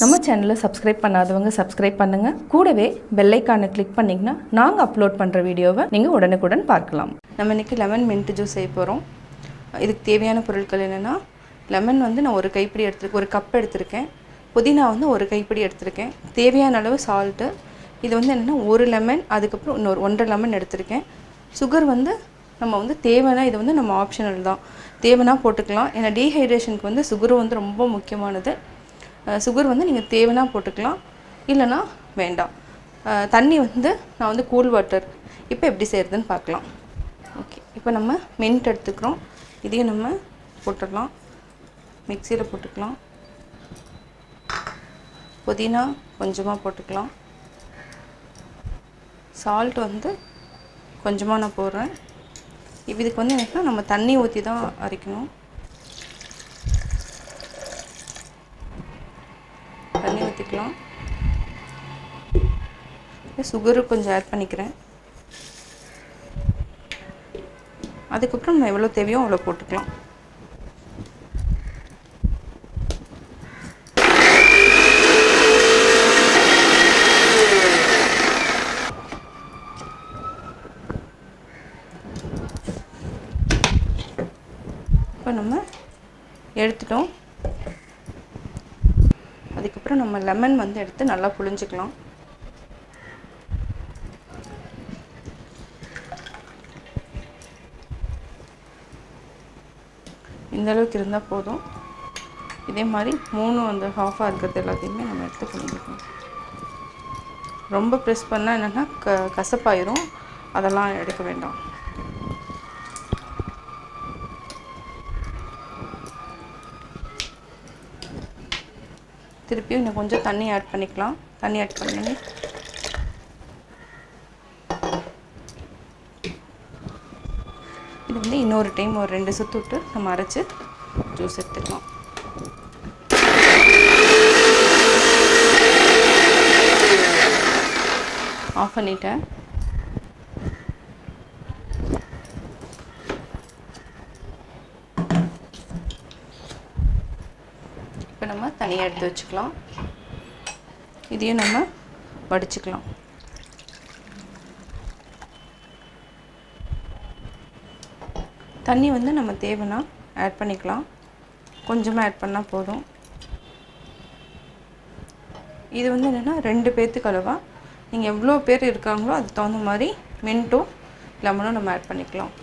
நம்ம சேனலை சப்ஸ்கிரைப் பண்ணாதவங்க சப்ஸ்கிரைப் பண்ணுங்கள். கூடவே பெல் ஐக்கானை கிளிக் பண்ணிங்கன்னா நாங்கள் அப்லோட் பண்ணுற வீடியோவை நீங்கள் உடனுக்குடன் பார்க்கலாம். நம்ம இன்றைக்கி லெமன் மின்ட் ஜூஸ் செய்ய போகிறோம். இதுக்கு தேவையான பொருட்கள் என்னென்னா, லெமன் வந்து நான் ஒரு கைப்பிடி ஒரு கப் எடுத்திருக்கேன். புதினா வந்து ஒரு கைப்பிடி எடுத்திருக்கேன். தேவையான அளவு சால்ட்டு. இது வந்து என்னென்னா ஒரு லெமன், அதுக்கப்புறம் இன்னொரு 1.5 லெமன் எடுத்திருக்கேன். சுகர் வந்து நம்ம வந்து தேவைன்னா, இது வந்து நம்ம ஆப்ஷனல் தான், தேவைன்னா போட்டுக்கலாம். ஏன்னா டீஹைட்ரேஷனுக்கு வந்து சுகரும் வந்து ரொம்ப முக்கியமானது. சுகர் வந்து நீங்கள் தேவைன்னா போட்டுக்கலாம், இல்லைனா வேண்டாம். தண்ணி வந்து நான் வந்து கூல் வாட்டர். இப்போ எப்படி செய்கிறதுன்னு பார்க்கலாம். ஓகே, இப்போ நம்ம மின்ட் எடுத்துக்கிறோம். இதையும் நம்ம போட்டுடலாம், மிக்சியில் போட்டுக்கலாம். புதினா கொஞ்சமாக போட்டுக்கலாம். சால்ட் வந்து கொஞ்சமாக நான் போடுறேன். இதுக்கு வந்து என்னன்னா நம்ம தண்ணி ஊற்றி தான் அரைக்கணும். தண்ணி ஊற்றிக்கலாம். சுகரு கொஞ்சம் ஆட் பண்ணிக்கிறேன். அதுக்கப்புறம் நம்ம எவ்வளோ தேவையோ அவ்வளோ போட்டுக்கலாம். இப்போ நம்ம எடுத்துட்டோம். அதுக்கப்புறம் நம்ம லெமன் வந்து எடுத்து நல்லா புழிஞ்சிக்கலாம். இந்த அளவுக்கு இருந்தால் போதும். இதே மாதிரி 3 அந்த ஹாஃபாக இருக்கிறது எல்லாத்தையுமே நம்ம எடுத்து புழிஞ்சிக்கலாம். ரொம்ப ப்ரெஸ் பண்ணால் என்னென்னா கசப்பாயிரும், அதெல்லாம் எடுக்க வேண்டாம். திருப்பியும் இன்னும் கொஞ்சம் தண்ணி ஆட் பண்ணிக்கலாம். தண்ணி ஆட் பண்ணி இது வந்து இன்னொரு டைம் ஒரு 2 சுற்று விட்டு நம்ம அரைச்சி ஜூஸ் எடுத்துக்கலாம். ஆஃப் பண்ணிட்டேன். இப்போ நம்ம தனியாக எடுத்து வச்சுக்கலாம். இதையும் நம்ம வடிச்சுக்கலாம். தண்ணி வந்து நம்ம தேவைன்னா ஆட் பண்ணிக்கலாம், கொஞ்சமாக ஆட் பண்ணால் போதும். இது வந்து என்னென்னா 2 பேர்த்துக்கு அளவா, நீங்கள் எவ்வளோ பேர் இருக்காங்களோ அதுக்கு தகுந்த மாதிரி மின்ட்டும் லெமனும் நம்ம ஆட் பண்ணிக்கலாம்.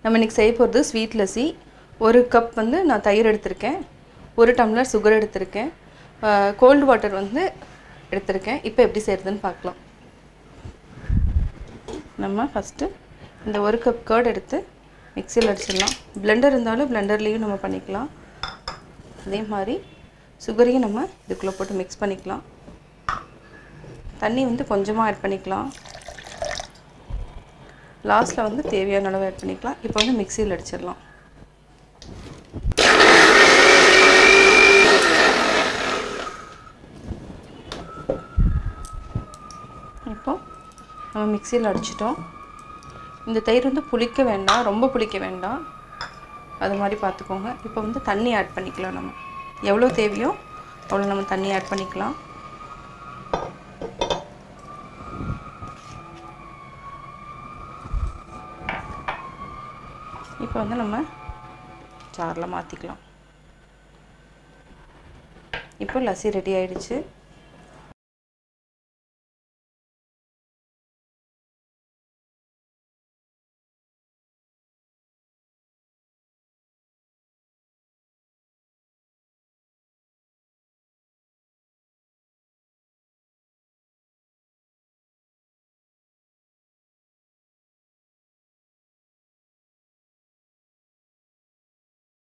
நம்ம இன்றைக்கி செய்ய போகிறது ஸ்வீட் லஸ்ஸி. 1 கப் வந்து நான் தயிர் எடுத்திருக்கேன், 1 டம்ளர் சுகர் எடுத்திருக்கேன், கோல்டு வாட்டர் வந்து எடுத்திருக்கேன். இப்போ எப்படி செய்கிறதுன்னு பார்க்கலாம். நம்ம ஃபஸ்ட்டு இந்த 1 கப் கர்ட் எடுத்து மிக்சியில் அடிச்சிடலாம். பிளெண்டர் இருந்தாலும் பிளெண்டர்லேயும் நம்ம பண்ணிக்கலாம். அதே மாதிரி சுகரையும் நம்ம இதுக்குள்ளே போட்டு மிக்ஸ் பண்ணிக்கலாம். தண்ணி வந்து கொஞ்சமாக ஆட் பண்ணிக்கலாம். லாஸ்ட்டில் வந்து தேவையான அளவு ஆட் பண்ணிக்கலாம். இப்போ வந்து மிக்சியில் அடிச்சிடலாம். இப்போ நம்ம மிக்சியில் அடிச்சிட்டோம். இந்த தயிர் வந்து புளிக்க வேண்டாம், ரொம்ப புளிக்க வேண்டாம், அது மாதிரி பார்த்துக்கோங்க. இப்போ வந்து தண்ணி ஆட் பண்ணிக்கலாம். நம்ம எவ்வளோ தேவையோ அவ்வளோ நம்ம தண்ணி ஆட் பண்ணிக்கலாம். இப்போ வந்து நம்ம ஜாரில் மாற்றிக்கலாம். இப்போ லஸ்ஸி ரெடி ஆகிடுச்சு.